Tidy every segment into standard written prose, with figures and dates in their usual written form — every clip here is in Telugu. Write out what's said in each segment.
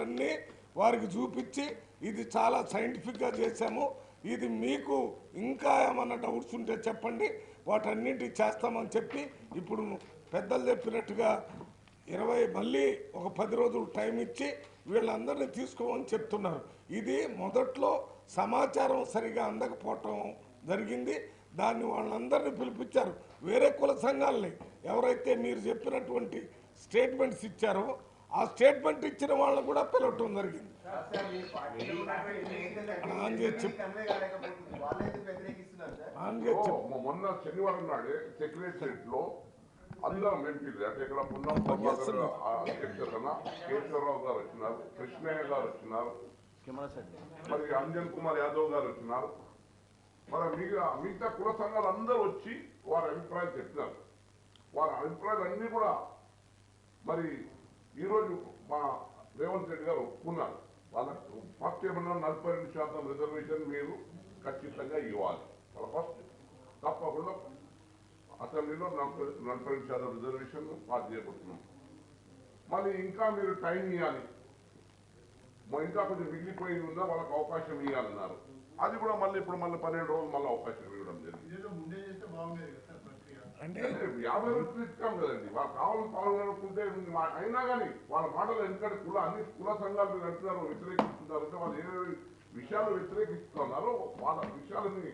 పత్రాలన్నీ వారికి చూపించి ఇది చాలా సైంటిఫిక్గా చేశాము, ఇది మీకు ఇంకా ఏమన్నా డౌట్స్ ఉంటే చెప్పండి, వాటన్నింటి చేస్తామని చెప్పి ఇప్పుడు పెద్దలు చెప్పినట్టుగా 20 మళ్ళీ ఒక 10 రోజులు టైం ఇచ్చి వీళ్ళందరినీ తీసుకోమని చెప్తున్నారు. ఇది మొదట్లో సమాచారం సరిగా అందకపోవటం జరిగింది. దాన్ని వాళ్ళందరినీ పిలిపించారు. వేరే కుల సంఘాలని ఎవరైతే మీరు చెప్పినటువంటి స్టేట్మెంట్స్ ఇచ్చారో ఆ స్టేట్మెంట్ ఇచ్చిన వాళ్ళని కూడా పిలవటం జరిగింది. మొన్న శనివారం నాడే సెక్రటరియట్ లో అందరం ఎంపీలు అంటే ఇక్కడ అధ్యక్షతన కేశవరావు గారు వచ్చినారు, కృష్ణయ్య గారు వచ్చినారు, మరి అంజన్ కుమార్ యాదవ్ గారు వచ్చినారు, మరి మిగతా కుల సంఘాలు అందరూ వచ్చి వారి అభిప్రాయాలు చెప్పినారు. వారి అభిప్రాయాలు అన్నీ కూడా మరి ఈరోజు మా రేవంత్ రెడ్డి గారు ఒప్పుకున్నారు. వాళ్ళకు ఫస్ట్ ఏమన్నా 42% రిజర్వేషన్ మీరు ఖచ్చితంగా ఇవ్వాలి. వాళ్ళ ఫస్ట్ తప్పకుండా అసెంబ్లీలో 42% రిజర్వేషన్ పాస్ చేయబోతున్నాం. మళ్ళీ ఇంకా మీరు టైం ఇవ్వాలి, ఇంకా కొంచెం మిగిలిపోయి ఉందా వాళ్ళకి అవకాశం ఇవ్వాలన్నారు. అది కూడా మళ్ళీ ఇప్పుడు మళ్ళీ 12 రోజులు మళ్ళీ అవకాశం ఇవ్వడం జరిగింది. అంటే 50 రోజులు ఇస్తాం కదండి, వాళ్ళు కావాలని పాల్గొనుకుంటే అయినా కానీ వాళ్ళ మాటలు ఎందుకంటే అన్ని కుల సంఘాలు మీరు అంటున్నారు వ్యతిరేకిస్తున్నారు అంటే వాళ్ళు ఏ విషయాలు వ్యతిరేకిస్తున్నారో వాళ్ళ విషయాలని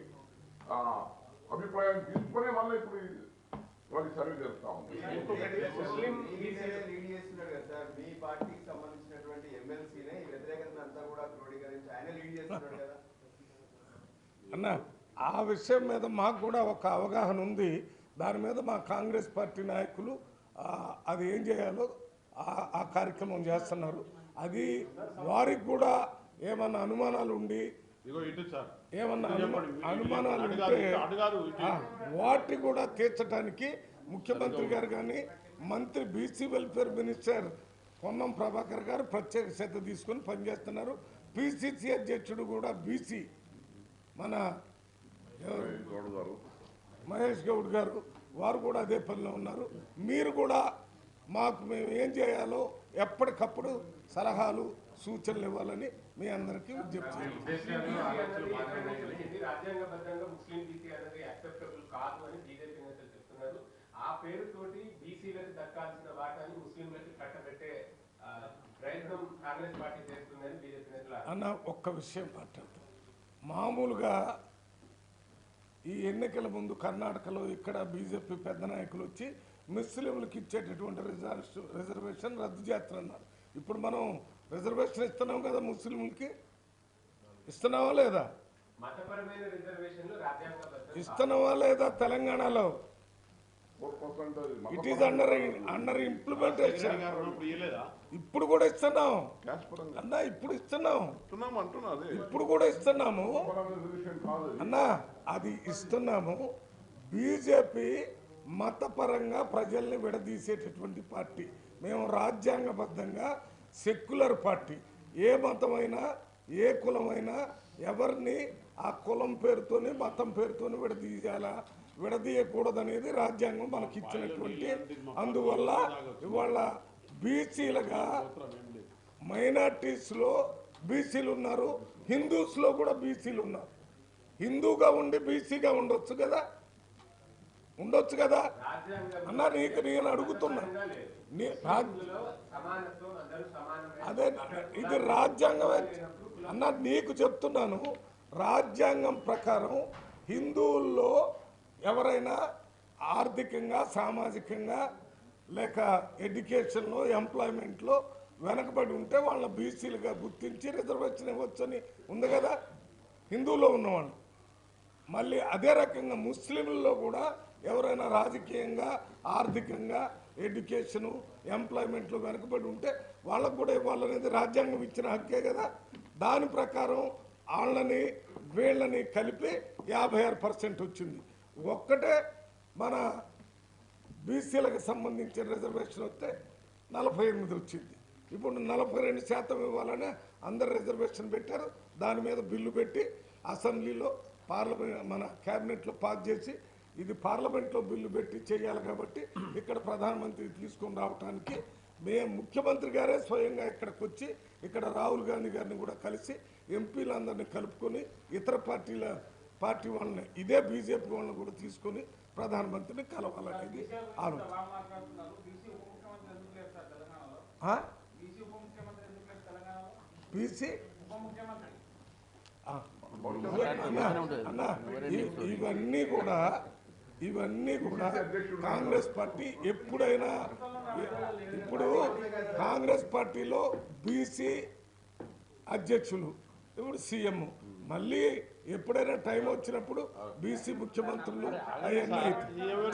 అభిప్రాయాన్ని తీసుకునే మళ్ళీ ఇప్పుడు వాళ్ళు సర్వే చేస్తా ఉంది. అన్న ఆ విషయం మీద మాకు కూడా ఒక అవగాహన ఉంది. దాని మీద మా కాంగ్రెస్ పార్టీ నాయకులు అది ఏం చేయాలో ఆ కార్యక్రమం చేస్తున్నారు. అది వారికి కూడా ఏమన్నా అనుమానాలు ఉండి ఏమన్నా అనుమానాలు ఉంటే వాటిని కూడా తీర్చడానికి ముఖ్యమంత్రి గారు కానీ మంత్రి BC welfare minister Ponnam Prabhakar గారు ప్రత్యేక శ్రద్ధ తీసుకొని పనిచేస్తున్నారు. పిసిసి అధ్యక్షుడు కూడా బీసీ మన మహేష్ గౌడ్ గారు వారు కూడా అదే పనిలో ఉన్నారు. మీరు కూడా మాకు మేము ఏం చేయాలో ఎప్పటికప్పుడు సలహాలు సూచనలు ఇవ్వాలని మీ అందరికీ విజ్ఞప్తి. అన్న ఒక్క విషయం మాట్లాడతాం. మామూలుగా ఈ ఎన్నికల ముందు కర్ణాటకలో ఇక్కడ బీజేపీ పెద్ద నాయకులు వచ్చి ముస్లింలకు ఇచ్చేటటువంటి రిజర్వేషన్ రద్దు చేస్తున్నారు. ఇప్పుడు మనం రిజర్వేషన్ ఇస్తున్నాం కదా, ముస్లింలకి ఇస్తున్నావా లేదా? ఇస్తున్నావా లేదా? తెలంగాణలో ఇట్ ఈస్ అండర్ ఇంప్లిమెంటేషన్. ఇప్పుడు కూడా ఇస్తున్నాం అన్న, ఇప్పుడు ఇస్తున్నాం, ఇప్పుడు కూడా ఇస్తున్నాము అన్న, అది ఇస్తున్నాము. బీజేపీ మతపరంగా ప్రజల్ని విడదీసేటటువంటి పార్టీ. మేము రాజ్యాంగబద్ధంగా సెక్యులర్ పార్టీ. ఏ మతమైనా ఏ కులమైనా ఎవరిని ఆ కులం పేరుతోని మతం పేరుతోని విడదీయకూడదనేది రాజ్యాంగం మనకి ఇచ్చినటువంటి. అందువల్ల ఇవాళ బీసీలుగా మైనార్టీస్లో బీసీలు ఉన్నారు, హిందూస్లో కూడా బీసీలు ఉన్నారు. హిందూగా ఉండి బీసీగా ఉండొచ్చు కదా, ఉండొచ్చు కదా అన్న. నేను అడుగుతున్నా, అదే ఇది రాజ్యాంగమే అన్న. నీకు చెప్తున్నాను, రాజ్యాంగం ప్రకారం హిందువుల్లో ఎవరైనా ఆర్థికంగా సామాజికంగా లేక ఎడ్యుకేషన్లో ఎంప్లాయ్మెంట్లో వెనకబడి ఉంటే వాళ్ళ బీసీలుగా గుర్తించి రిజర్వేషన్ ఇవ్వచ్చని ఉంది కదా హిందువులో ఉన్నవాళ్ళు. మళ్ళీ అదే రకంగా ముస్లింలలో కూడా ఎవరైనా రాజకీయంగా ఆర్థికంగా ఎడ్యుకేషను ఎంప్లాయ్మెంట్లో వెనకబడి ఉంటే వాళ్ళకు కూడా ఇవ్వాలనేది రాజ్యాంగం ఇచ్చిన హక్కే కదా. దాని ప్రకారం వాళ్ళని వీళ్ళని కలిపి 56% వచ్చింది. ఒక్కటే మన బీసీలకు సంబంధించిన రిజర్వేషన్ వస్తే 48 వచ్చింది. ఇప్పుడు 42% ఇవ్వాలని అందరు రిజర్వేషన్ పెట్టారు. దాని మీద బిల్లు పెట్టి అసెంబ్లీలో మన క్యాబినెట్లో పాస్ చేసి ఇది పార్లమెంట్లో బిల్లు పెట్టి చేయాలి. కాబట్టి ఇక్కడ ప్రధానమంత్రి తీసుకొని రావడానికి మేము ముఖ్యమంత్రి గారే స్వయంగా ఇక్కడికి వచ్చి ఇక్కడ రాహుల్ గాంధీ గారిని కూడా కలిసి ఎంపీలందరినీ కలుపుకొని ఇతర పార్టీ వాళ్ళని ఇదే బీజేపీ వాళ్ళని కూడా తీసుకొని ప్రధానమంత్రిని కలవాలనేది ఆలోచన. బీసీ ఇవన్నీ కూడా కాంగ్రెస్ పార్టీ ఎప్పుడైనా ఇప్పుడు కాంగ్రెస్ పార్టీలో బీసీ అధ్యక్షులు ఇప్పుడు సీఎం మళ్ళీ ఎప్పుడైనా టైం వచ్చినప్పుడు బీసీ ముఖ్యమంత్రులు అవన్నీ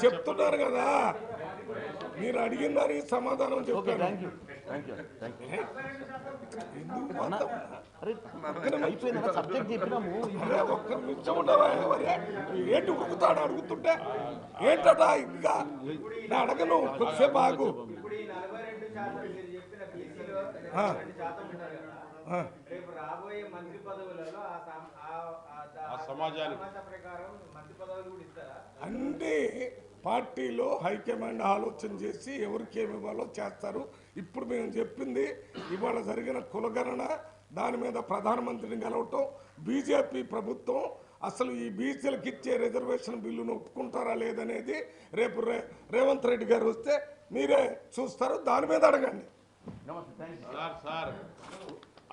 చెప్తున్నారు కదా. మీరు అడిగిన దానికి సమాధానం చెప్పాను. ఒక్క నిమిషం ఉండవా? ఏంటి ఉడుకుతాడు అడుగుతుంటే ఏంటట ఇంకా నేను అడగను కొద్దిసేపు ఆగు. రేపు రాబోయే మంత్రి పదవులలో అన్ని పార్టీలో హైకమాండ్ ఆలోచన చేసి ఎవరికి ఏమి ఇవ్వాలో చేస్తారు. ఇప్పుడు మేము చెప్పింది ఇవాళ జరిగిన కులగణన దాని మీద ప్రధానమంత్రిని కలవటం, బీజేపీ ప్రభుత్వం అసలు ఈ బీసీలకు ఇచ్చే రిజర్వేషన్ బిల్లును ఒప్పుకుంటారా లేదనేది రేపు రేవంత్ రెడ్డి గారు వస్తే మీరే చూస్తారు. దాని మీద అడగండి.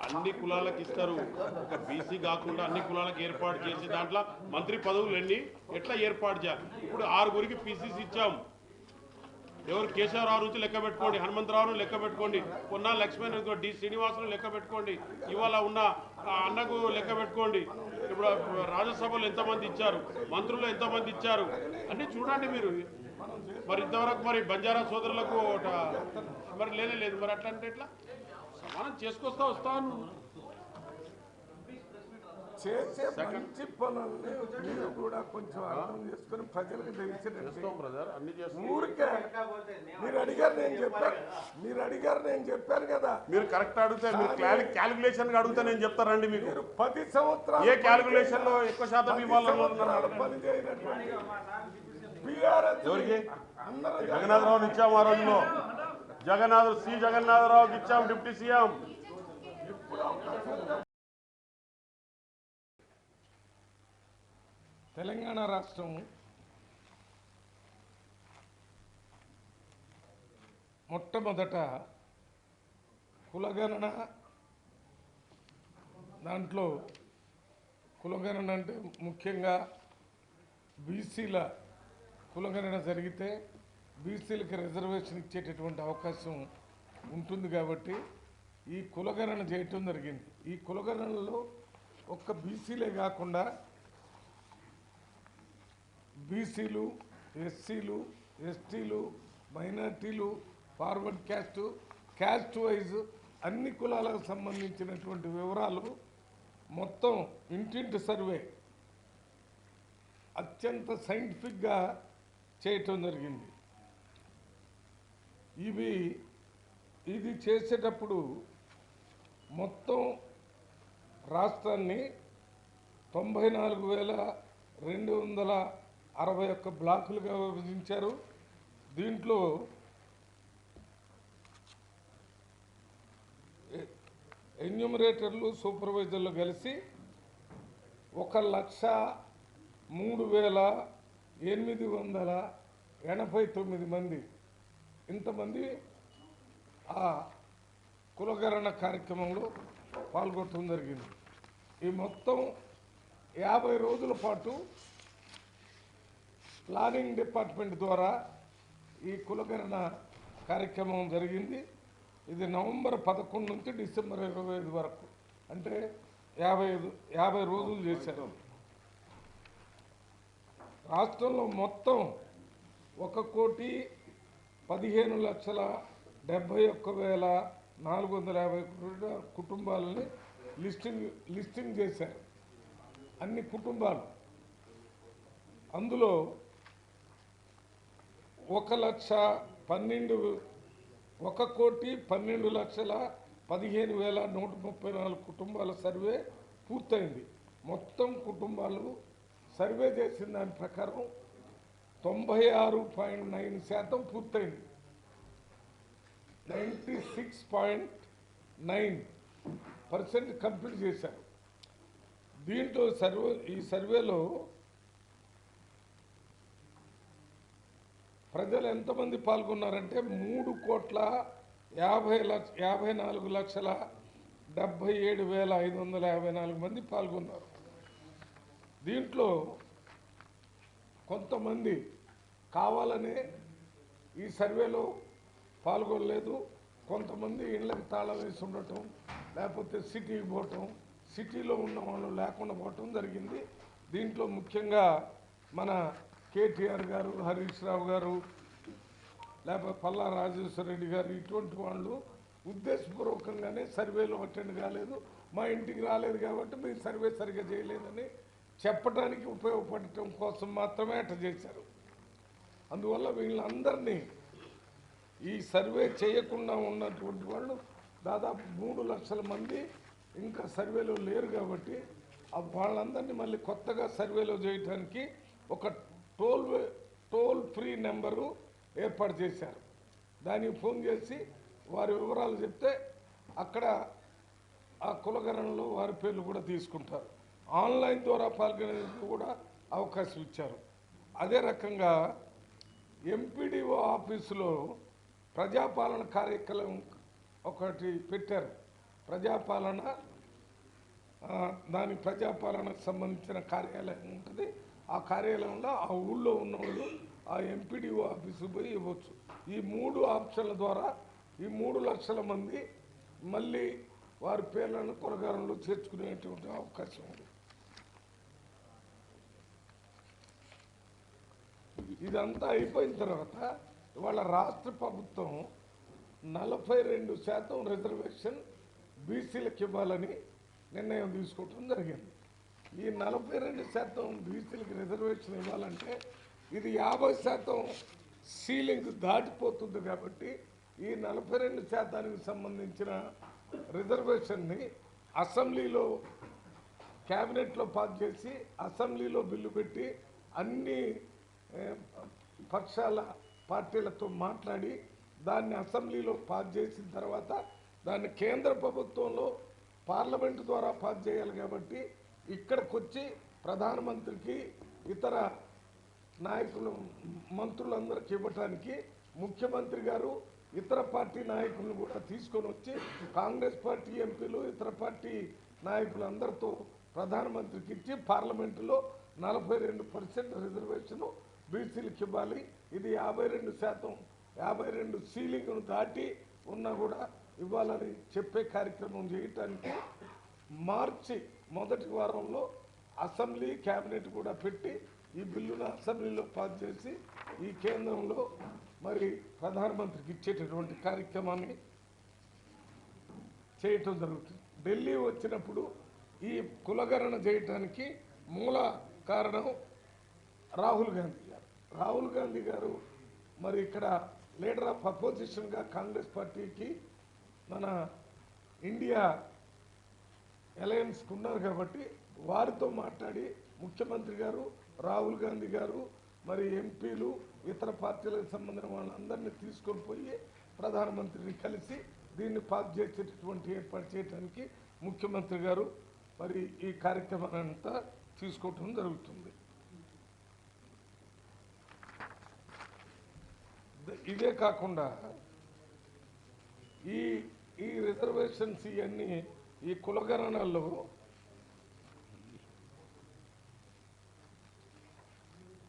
అన్ని కులాలకు ఇస్తారు, ఒక బీసీ కాకుండా అన్ని కులాలకు ఏర్పాటు చేసి దాంట్లో మంత్రి పదవులు ఎట్లా ఏర్పాటు చేయాలి? ఇప్పుడు 6గురికి పీసీసీ ఇచ్చాం. ఎవరు కేశవరావు నుంచి లెక్క పెట్టుకోండి, హనుమంతరావును లెక్క పెట్టుకోండి, పొన్నా లక్ష్మణ్ డి శ్రీనివాసును లెక్క పెట్టుకోండి, ఇవాళ ఉన్న అన్నకు లెక్క పెట్టుకోండి. ఇప్పుడు రాజ్యసభలో ఎంతమంది ఇచ్చారు, మంత్రులు ఎంతమంది ఇచ్చారు అన్నీ చూడండి మీరు. మరి ఇంతవరకు మరి బంజారా సోదరులకు మరి లేదు. మరి అట్లా అంటే ఎట్లా? సమానం చేసుకొస్తా వస్తాను. చేసే మంచి పనుల్ని మీరు కూడా కొంచెం అర్థం చేసుకుని ప్రజలకు తెలిసినట్టు ఊరికే మీరు అడిగారు నేను చెప్పాను కదా. మీరు కరెక్ట్ అడిగితే మీరు క్యాలిక్యులేషన్ అడిగితే నేను చెప్తారండి మీకు. 10 సంవత్సరాలు ఏ క్యాలిక్యులేషన్ లో ఎక్కువ శాతం పని చేయనటువంటి ఎవరికి జగన్నాథరావుని ఇచ్చాము ఆ రోజులో. జగన్నాథరావుకి ఇచ్చాం డిప్యూటీ సీఎం. తెలంగాణ రాష్ట్రం మొట్టమొదట కులగణన, దాంట్లో కులగణన అంటే ముఖ్యంగా బీసీల కులగణన జరిగితే బీసీలకు రిజర్వేషన్ ఇచ్చేటటువంటి అవకాశం ఉంటుంది కాబట్టి ఈ కులగణన చేయటం జరిగింది. ఈ కులగణనలో ఒక్క బీసీలే కాకుండా బీసీలు, ఎస్సీలు, ఎస్టీలు, మైనార్టీలు, ఫార్వర్డ్ క్యాస్ట్ వైజ్ అన్ని కులాలకు సంబంధించినటువంటి వివరాలు మొత్తం ఇంటింటి సర్వే అత్యంత సైంటిఫిక్గా చేయటం జరిగింది. ఇది చేసేటప్పుడు మొత్తం రాష్ట్రాన్ని 94,261 బ్లాకులుగా విభజించారు. దీంట్లో ఎన్యూమరేటర్లు, సూపర్వైజర్లు కలిసి 1,03,889 మంది ఇంతమంది ఆ కులగణన కార్యక్రమంలో పాల్గొనడం జరిగింది. ఈ మొత్తం 50 రోజుల పాటు ప్లానింగ్ డిపార్ట్మెంట్ ద్వారా ఈ కులగణన కార్యక్రమం జరిగింది. ఇది నవంబర్ 11 నుంచి డిసెంబర్ 25 వరకు, అంటే 50 రోజులు చేశారు. రాష్ట్రంలో మొత్తం 1,15,71,450 కుటుంబాలని లిస్టింగ్ చేశారు. అన్ని కుటుంబాలు, అందులో 1,12,15,134 కుటుంబాల సర్వే పూర్తయింది. మొత్తం కుటుంబాలు సర్వే చేసిన దాని ప్రకారం 96.9% పూర్తయింది. 96.9% కంప్లీట్ చేశారు. దీంట్లో ఈ సర్వేలో ప్రజలు ఎంతమంది పాల్గొన్నారంటే 3,54,77,554 మంది పాల్గొన్నారు. దీంట్లో కొంతమంది కావాలనే ఈ సర్వేలో పాల్గొనలేదు, కొంతమంది ఇళ్ళకి తాళం వేసి ఉండటం, లేకపోతే సిటీకి పోవటం, సిటీలో ఉన్న వాళ్ళు లేకుండా పోవటం జరిగింది. దీంట్లో ముఖ్యంగా మన కేటీఆర్ గారు, హరీష్ రావు గారు, లేకపోతే పల్లా రాజేశ్వర రెడ్డి గారు ఇటువంటి వాళ్ళు ఉద్దేశపూర్వకంగానే సర్వేలో అటెండ్ కాలేదు, మా ఇంటికి రాలేదు కాబట్టి మీరు సర్వే సరిగ్గా చేయలేదని చెప్పడానికి ఉపయోగపడటం కోసం మాత్రమే అట్లా చేశారు. అందువల్ల వీళ్ళందరినీ ఈ సర్వే చేయకుండా ఉన్నటువంటి వాళ్ళు దాదాపు 3 లక్షల మంది ఇంకా సర్వేలో లేరు కాబట్టి వాళ్ళందరినీ మళ్ళీ కొత్తగా సర్వేలో చేయడానికి ఒక టోల్ ఫ్రీ నెంబరు ఏర్పాటు చేశారు. దానికి ఫోన్ చేసి వారి వివరాలు చెప్తే అక్కడ ఆ కులగణనలో వారి పేర్లు కూడా తీసుకుంటారు. ఆన్లైన్ ద్వారా పాల్గొనేందుకు కూడా అవకాశం ఇచ్చారు. అదే రకంగా ఎంపీడీఓ ఆఫీసులో ప్రజాపాలన కార్యక్రమం ఒకటి పెట్టారు. దాని ప్రజాపాలనకు సంబంధించిన కార్యాలయం ఉంటుంది. ఆ కార్యాలయంలో ఆ ఊళ్ళో ఉన్నవాళ్ళు ఆ ఎంపీడీఓ ఆఫీసు పోయి ఇవ్వచ్చు. ఈ 3 ఆప్షన్ల ద్వారా ఈ 3 లక్షల మంది మళ్ళీ వారి పేర్లను కొలగారంలో చేర్చుకునేటువంటి అవకాశం ఉంది. ఇదంతా అయిపోయిన తర్వాత ఇవాళ రాష్ట్ర ప్రభుత్వం 42% రిజర్వేషన్ బీసీలకు ఇవ్వాలని నిర్ణయం తీసుకోవటం జరిగింది. ఈ 42% బీసీలకు రిజర్వేషన్ ఇవ్వాలంటే ఇది 50% సీలింగ్ దాటిపోతుంది కాబట్టి ఈ 42%కి సంబంధించిన రిజర్వేషన్ని అసెంబ్లీలో క్యాబినెట్లో పాస్ చేసి అసెంబ్లీలో బిల్లు పెట్టి అన్ని పక్షాల పార్టీలతో మాట్లాడి దాన్ని అసెంబ్లీలో పాస్ చేసిన తర్వాత దాన్ని కేంద్ర ప్రభుత్వంలో పార్లమెంటు ద్వారా పాస్ చేయాలి కాబట్టి ఇక్కడికి వచ్చి ప్రధానమంత్రికి ఇతర నాయకులు మంత్రులందరికీ ఇవ్వటానికి ముఖ్యమంత్రి గారు ఇతర పార్టీ నాయకులను కూడా తీసుకొని వచ్చి కాంగ్రెస్ పార్టీ ఎంపీలు ఇతర పార్టీ నాయకులందరితో ప్రధానమంత్రికి ఇచ్చి పార్లమెంటులో 42% రిజర్వేషన్ బీసీలకు ఇవ్వాలి. ఇది 52% సీలింగ్ను దాటి ఉన్నా కూడా ఇవ్వాలని చెప్పే కార్యక్రమం చేయటానికి మార్చి మొదటి వారంలో అసెంబ్లీ క్యాబినెట్ కూడా పెట్టి ఈ బిల్లును అసెంబ్లీలో పాస్ చేసి ఈ కేంద్రంలో మరి ప్రధానమంత్రికి ఇచ్చేటటువంటి కార్యక్రమాన్ని చేయటం జరుగుతుంది. ఢిల్లీ వచ్చినప్పుడు ఈ కులగణన చేయటానికి మూల కారణం రాహుల్ గాంధీ గారు మరి ఇక్కడ లీడర్ ఆఫ్ అపోజిషన్గా కాంగ్రెస్ పార్టీకి మన ఇండియా అలయన్స్కి ఉన్నారు కాబట్టి వారితో మాట్లాడి ముఖ్యమంత్రి గారు, రాహుల్ గాంధీ గారు, మరి ఎంపీలు, ఇతర పార్టీలకు సంబంధించిన వాళ్ళందరినీ తీసుకొని పోయి ప్రధానమంత్రిని కలిసి దీన్ని పాస్ చేసేటటువంటి ఏర్పాటు చేయడానికి ముఖ్యమంత్రి గారు మరి ఈ కార్యక్రమాన్ని అంతా తీసుకోవటం జరుగుతుంది. ఇదే కాకుండా ఈ రిజర్వేషన్స్ ఇవన్నీ ఈ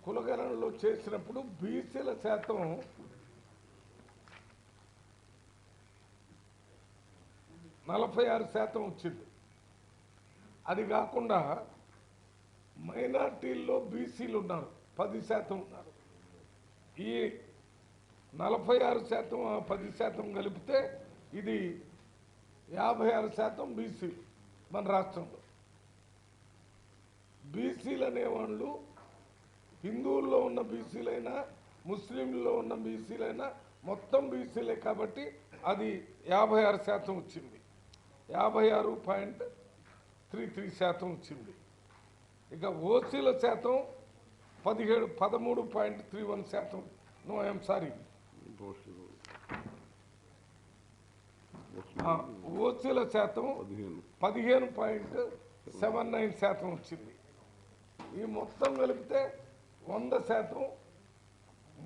కులగణనలో చేసినప్పుడు బీసీల శాతం 46% వచ్చింది. అది కాకుండా మైనార్టీల్లో బీసీలు ఉన్నారు 10% ఉన్నారు. ఈ 46% 10% కలిపితే ఇది 56% బీసీ మన రాష్ట్రంలో. బీసీలు అనేవాళ్ళు హిందువుల్లో ఉన్న బీసీలైనా ముస్లింల్లో ఉన్న బీసీలైనా మొత్తం బీసీలే కాబట్టి అది 56% వచ్చింది. 56.33% వచ్చింది. ఇక ఓసీల శాతం 13.31%. నో ఐఎమ్ సారీ, ఓసీల శాతం 15.79% వచ్చింది. ఈ మొత్తం కలిపితే 100%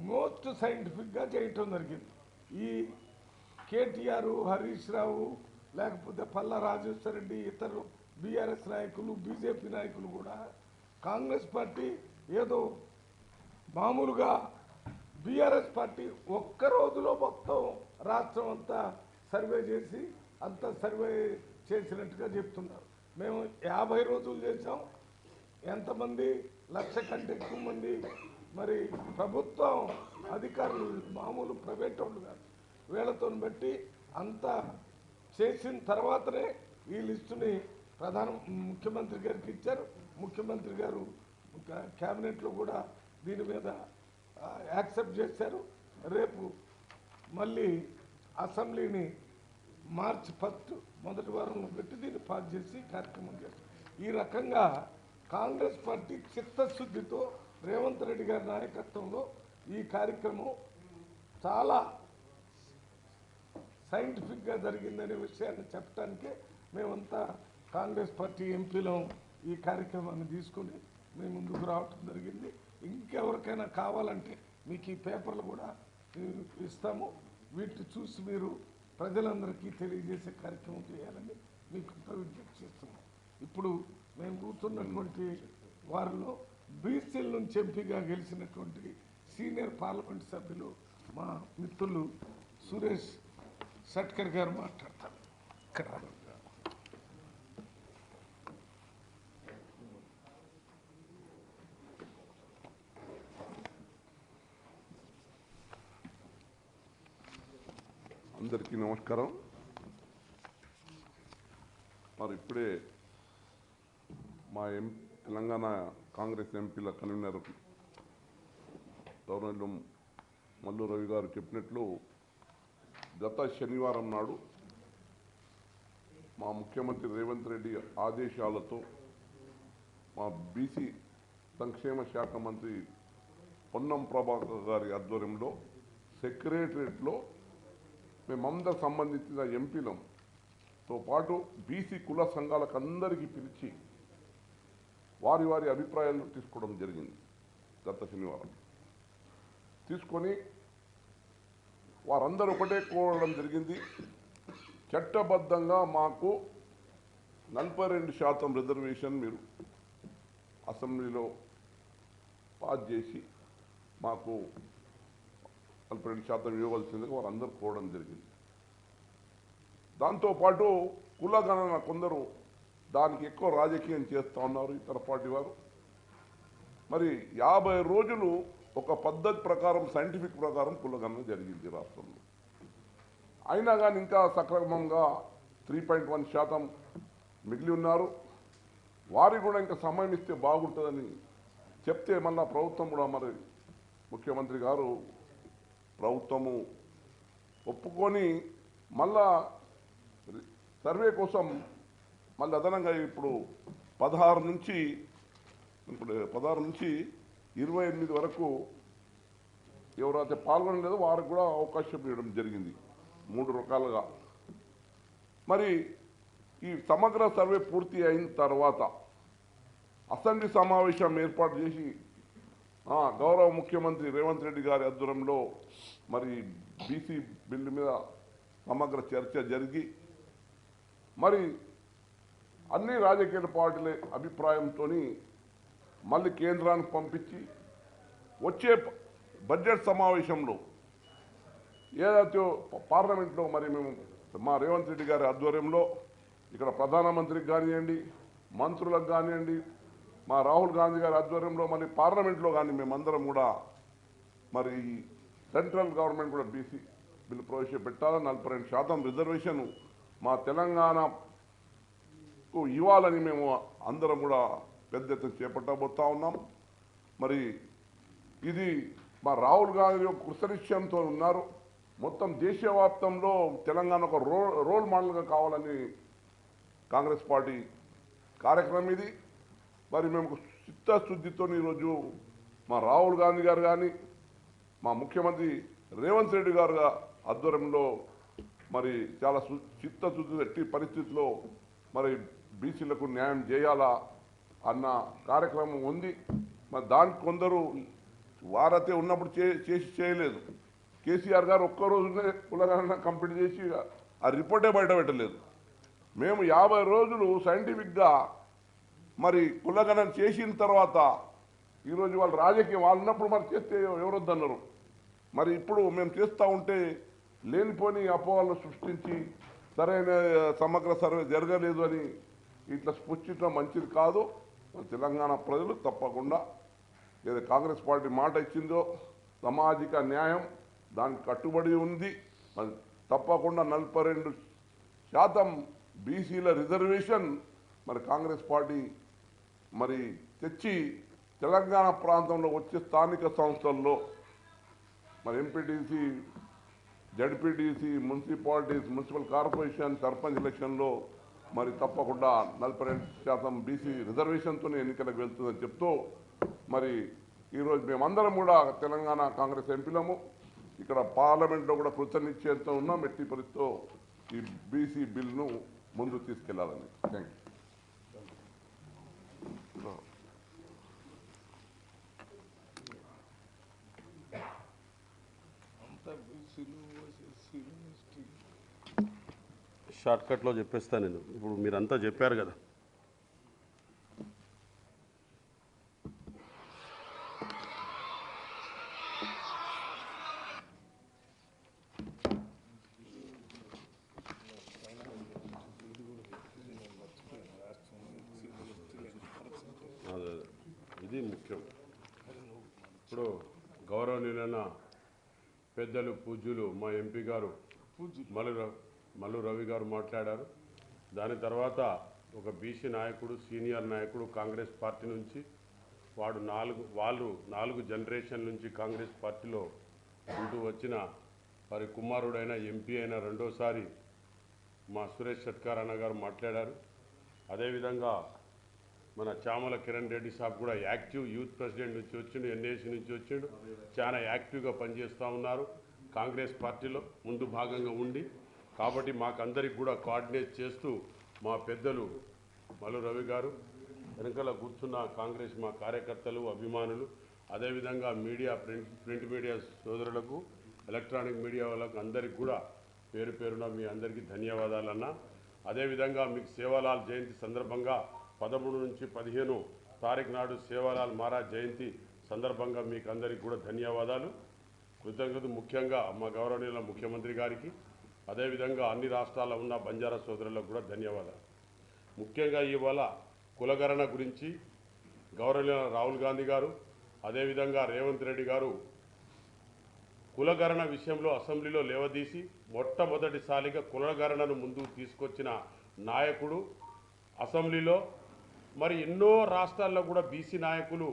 మోస్ట్ సైంటిఫిక్గా చేయటం జరిగింది. ఈ కేటీఆర్, హరీష్ రావు, లేకపోతే పల్లా రాజేశ్వర రెడ్డి, ఇతరు బీఆర్ఎస్ నాయకులు, బీజేపీ నాయకులు కూడా కాంగ్రెస్ పార్టీ ఏదో మామూలుగా బీఆర్ఎస్ పార్టీ ఒక్క రోజులో మొత్తం రాష్ట్రం అంతా సర్వే చేసి అంత సర్వే చేసినట్టుగా చెప్తున్నారు. మేము 50 రోజులు చేసాం. ఎంతమంది 1,00,000 కంటే ఎక్కువ మంది మరి ప్రభుత్వం అధికారులు, మామూలు ప్రైవేట్ వాళ్ళు కాదు, వీళ్ళతో బట్టి అంతా చేసిన తర్వాతనే ఈ లిస్టుని ముఖ్యమంత్రి గారికి ఇచ్చారు. ముఖ్యమంత్రి గారు క్యాబినెట్లో కూడా దీని మీద యాక్సెప్ట్ చేశారు. రేపు మళ్ళీ అసెంబ్లీని మార్చి 1 మొదటి వారంలో పెట్టి దీన్ని పాస్ చేసి కార్యక్రమం చేస్తారు. ఈ రకంగా కాంగ్రెస్ పార్టీ చిత్తశుద్ధితో రేవంత్ రెడ్డి గారి నాయకత్వంలో ఈ కార్యక్రమం చాలా సైంటిఫిక్గా జరిగిందనే విషయాన్ని చెప్పడానికే మేమంతా కాంగ్రెస్ పార్టీ ఎంపీలం ఈ కార్యక్రమాన్ని తీసుకుని మేము ముందుకు రావటం జరిగింది. ఇంకెవరికైనా కావాలంటే మీకు ఈ పేపర్లు కూడా ఇస్తాము. వీటిని చూసి మీరు ప్రజలందరికీ తెలియజేసే కార్యక్రమం చేయాలని మీకు విజ్ఞప్తి చేస్తున్నాం. ఇప్పుడు మేము కూర్చున్నటువంటి వారిలో బీసీల నుంచి ఎంపీగా గెలిచినటువంటి సీనియర్ పార్లమెంట్ సభ్యులు మా మిత్రులు సురేష్ షట్కర్ గారు మాట్లాడతారు. ఇక్కడ అందరికీ నమస్కారం. మరి ఇప్పుడే మా తెలంగాణ కాంగ్రెస్ ఎంపీల కన్వీనర్ గవర్నర్ మల్లు రవి గారు చెప్పినట్లు గత శనివారం నాడు మా ముఖ్యమంత్రి రేవంత్ రెడ్డి ఆదేశాలతో మా బీసీ సంక్షేమ శాఖ మంత్రి పొన్నం ప్రభాకర్ గారి ఆధ్వర్యంలో సెక్రటరియట్లో మేమందరం సంబంధించిన ఎంపీలతో పాటు బీసీ కుల సంఘాలకు అందరికీ పిలిచి వారి వారి అభిప్రాయాలు తీసుకోవడం జరిగింది. గత శనివారం తీసుకొని వారందరూ ఒకటే కోరడం జరిగింది. చట్టబద్ధంగా మాకు 42% రిజర్వేషన్ మీరు అసెంబ్లీలో పాస్ చేసి మాకు 42% ఇవ్వవలసిందిగా వారందరూ కోరడం జరిగింది. దాంతోపాటు కులగణన కొందరు దానికి ఎక్కువ రాజకీయం చేస్తూ ఉన్నారు ఇతర పార్టీ వారు. మరి 50 రోజులు ఒక పద్ధతి ప్రకారం, సైంటిఫిక్ ప్రకారం కులగణన జరిగింది రాష్ట్రంలో. అయినా కానీ ఇంకా సక్రమంగా 3.1% మిగిలి ఉన్నారు. వారికి కూడా ఇంకా సమయం ఇస్తే బాగుంటుందని చెప్తే మళ్ళా ప్రభుత్వం కూడా, మరి ముఖ్యమంత్రి గారు ప్రభుత్వము ఒప్పుకొని మళ్ళా సర్వే కోసం మళ్ళీ అదనంగా ఇప్పుడు 16 నుంచి 28 వరకు ఎవరైతే పాల్గొనలేదో వారికి కూడా అవకాశం ఇవ్వడం జరిగింది 3 రకాలుగా. మరి ఈ సమగ్ర సర్వే పూర్తి అయిన తర్వాత అసెంబ్లీ సమావేశం ఏర్పాటు చేసి గౌరవ ముఖ్యమంత్రి రేవంత్ రెడ్డి గారి ఆధ్వర్యంలో మరి బీసీ బిల్లు మీద సమగ్ర చర్చ జరిగి మరి అన్ని రాజకీయ పార్టీల అభిప్రాయంతో మళ్ళీ కేంద్రానికి పంపించి వచ్చే బడ్జెట్ సమావేశంలో ఏదైతే పార్లమెంట్లో మరి మేము మా రేవంత్ రెడ్డి గారి ఆధ్వర్యంలో ఇక్కడ ప్రధానమంత్రికి కానివ్వండి, మంత్రులకు కానివ్వండి, మా రాహుల్ గాంధీ గారి ఆధ్వర్యంలో మరి పార్లమెంట్లో కానీ మేమందరం కూడా మరి సెంట్రల్ గవర్నమెంట్ కూడా బీసీ బిల్లు ప్రవేశపెట్టాలని 42% రిజర్వేషన్ మా తెలంగాణకు ఇవ్వాలని మేము అందరం కూడా పెద్ద ఎత్తున చేపట్టబోతా ఉన్నాం. మరి ఇది మా రాహుల్ గాంధీ కృతనిశ్చయంతో ఉన్నారు. మొత్తం దేశవ్యాప్తంలో తెలంగాణ ఒక రోల్ మోడల్గా కావాలని కాంగ్రెస్ పార్టీ కార్యక్రమం ఇది. మరి మేము చిత్తశుద్ధితో ఈరోజు మా రాహుల్ గాంధీ గారు కానీ, మా ముఖ్యమంత్రి రేవంత్ రెడ్డి గారు ఆధ్వర్యంలో మరి చాలా చిత్తశుద్ధి ఎట్టి పరిస్థితుల్లో మరి బీసీలకు న్యాయం చేయాలా అన్న కార్యక్రమం ఉంది. మరి దానికి కొందరు వారైతే ఉన్నప్పుడు చేసి చేయలేదు. కేసీఆర్ గారు ఒక్కరోజునే కులగణన కంప్లీట్ చేసి ఆ రిపోర్టే బయట పెట్టలేదు. మేము 50 రోజులు సైంటిఫిక్గా మరి కులగణన చేసిన తర్వాత ఈరోజు వాళ్ళు రాజకీయం వాళ్ళు ఉన్నప్పుడు మరి చేస్తే ఎవరొద్దన్నారు. మరి ఇప్పుడు మేము చేస్తూ ఉంటే లేనిపోని అపోహలను సృష్టించి సరైన సమగ్ర సర్వే జరగలేదు అని ఇట్లా స్పృష్టించడం మంచిది కాదు. తెలంగాణ ప్రజలు తప్పకుండా ఏదో కాంగ్రెస్ పార్టీ మాట ఇచ్చిందో సామాజిక న్యాయం దానికి కట్టుబడి ఉంది. మరి తప్పకుండా 42% బీసీల రిజర్వేషన్ మరి కాంగ్రెస్ పార్టీ మరి తెచ్చి తెలంగాణ ప్రాంతంలో వచ్చే స్థానిక సంస్థల్లో మరి MPTC, ZPTC, municipalities, municipal corporation, sarpanch ఎలక్షన్లో మరి తప్పకుండా 42% బీసీ రిజర్వేషన్తో ఎన్నికలకు వెళ్తుందని చెప్తూ మరి ఈరోజు మేమందరం కూడా తెలంగాణ కాంగ్రెస్ ఎంపీలము ఇక్కడ పార్లమెంట్లో కూడా కృతనిశ్చయంతో ఉన్నాం. ఎట్టి పరిస్థితితో ఈ బీసీ బిల్లును ముందుకు తీసుకెళ్లాలని. Thank you. షార్ట్కట్లో చెప్పేస్తాను నేను. ఇప్పుడు మీరంతా చెప్పారు కదా, ఇది ముఖ్యం. ఇప్పుడు గౌరవనీయులైన పెద్దలు పూజ్యులు మా ఎంపీ గారు మల్లు రవి గారు మాట్లాడారు. దాని తర్వాత ఒక బీసీ నాయకుడు, సీనియర్ నాయకుడు కాంగ్రెస్ పార్టీ నుంచి వాళ్ళు 4 జనరేషన్ నుంచి కాంగ్రెస్ పార్టీలో ఉంటూ వచ్చిన వారి కుమారుడైన ఎంపీ అయిన రెండోసారి మా సురేష్ షట్కార్ అన్న గారు మాట్లాడారు. అదేవిధంగా మన చామల కిరణ్ రెడ్డి సాబ్ కూడా యాక్టివ్ యూత్ ప్రెసిడెంట్ నుంచి వచ్చిండు, ఎన్ఏసీ నుంచి వచ్చిండు. చాలా యాక్టివ్గా పనిచేస్తూ ఉన్నారు కాంగ్రెస్ పార్టీలో ముందు భాగంగా ఉండి. కాబట్టి మాకందరికి కూడా కోఆర్డినేట్ చేస్తూ మా పెద్దలు మల్లు రవి గారు, వెనకాల కూర్చున్న కాంగ్రెస్ మా కార్యకర్తలు, అభిమానులు, అదేవిధంగా మీడియా, ప్రింట్ మీడియా సోదరులకు, ఎలక్ట్రానిక్ మీడియా వాళ్ళకు అందరికి కూడా పేరు పేరున మీ అందరికీ ధన్యవాదాలన్నా. అదేవిధంగా మీకు సేవాలాల్ జయంతి సందర్భంగా 13 నుంచి 15 తారీఖు నాడు సేవాలాల్ మహారాజ్ జయంతి సందర్భంగా మీకు అందరికీ కూడా ధన్యవాదాలు, కృతజ్ఞతలు. ముఖ్యంగా మా గౌరవనీయుల ముఖ్యమంత్రి గారికి, అదేవిధంగా అన్ని రాష్ట్రాల్లో ఉన్న బంజారా సోదరులకు కూడా ధన్యవాదాలు. ముఖ్యంగా ఇవాళ కులగణన గురించి గౌరవనీయుల రాహుల్ గాంధీ గారు, అదేవిధంగా రేవంత్ రెడ్డి గారు కులగణన విషయంలో అసెంబ్లీలో లేవదీసి మొట్టమొదటిసారిగా కులగణనను ముందుకు తీసుకొచ్చిన నాయకుడు అసెంబ్లీలో. మరి ఎన్నో రాష్ట్రాల్లో కూడా బీసీ నాయకులు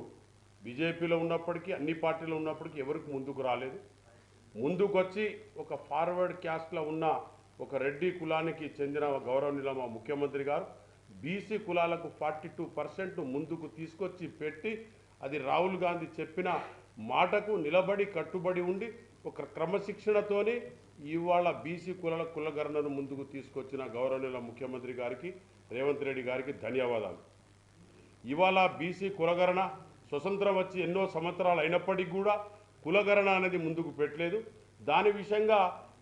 బీజేపీలో ఉన్నప్పటికీ, అన్ని పార్టీలో ఉన్నప్పటికీ ఎవరికి ముందుకు రాలేదు. ముందుకొచ్చి ఒక ఫార్వర్డ్ క్యాస్ట్లో ఉన్న ఒక రెడ్డి కులానికి చెందిన గౌరవనీయుల మా ముఖ్యమంత్రి గారు బీసీ కులాలకు 42% ముందుకు తీసుకొచ్చి పెట్టి, అది రాహుల్ గాంధీ చెప్పిన మాటకు నిలబడి కట్టుబడి ఉండి ఒక క్రమశిక్షణతోని ఇవాళ బీసీ కులగణనను ముందుకు తీసుకొచ్చిన గౌరవనీయుల ముఖ్యమంత్రి గారికి, రేవంత్ రెడ్డి గారికి ధన్యవాదాలు. ఇవాళ బీసీ కులగణన స్వతంత్రం వచ్చి ఎన్నో సంవత్సరాలు అయినప్పటికీ కూడా కులగణన అనేది ముందుకు పెట్టలేదు. దాని విషయంగా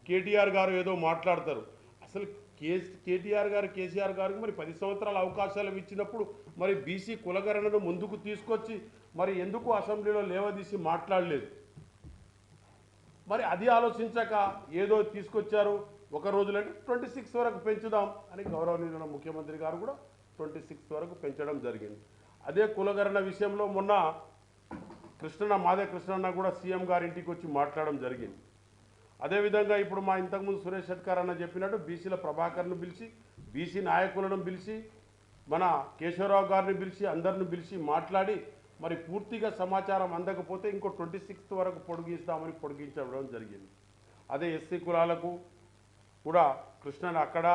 కేటీఆర్ గారు ఏదో మాట్లాడతారు. అసలు కేటీఆర్ గారు, కేసీఆర్ గారికి మరి 10 సంవత్సరాల అవకాశాలు ఇచ్చినప్పుడు మరి బీసీ కులగణనను ముందుకు తీసుకొచ్చి మరి ఎందుకు అసెంబ్లీలో లేవదీసి మాట్లాడలేదు? మరి అది ఆలోచించక ఏదో తీసుకొచ్చారు. ఒక రోజులంటే 26 వరకు పెంచుదాం అని గౌరవనీయుల ముఖ్యమంత్రి గారు కూడా 26 వరకు పెంచడం జరిగింది. అదే కులగణన విషయంలో మొన్న మాదే కృష్ణన్న కూడా సీఎం గారి ఇంటికి వచ్చి మాట్లాడడం జరిగింది. అదేవిధంగా ఇప్పుడు మా ఇంతకుముందు సురేష్ షట్కార్ అన్న చెప్పినట్టు బీసీల ప్రభాకర్ను పిలిచి, బీసీ నాయకులను పిలిచి, మన కేశవరావు గారిని పిలిచి, అందరిని పిలిచి మాట్లాడి మరి పూర్తిగా సమాచారం అందకపోతే ఇంకో 26 వరకు పొడిగిస్తామని పొడిగించడం జరిగింది. అదే ఎస్సీ కులాలకు కూడా కృష్ణన్ అక్కడ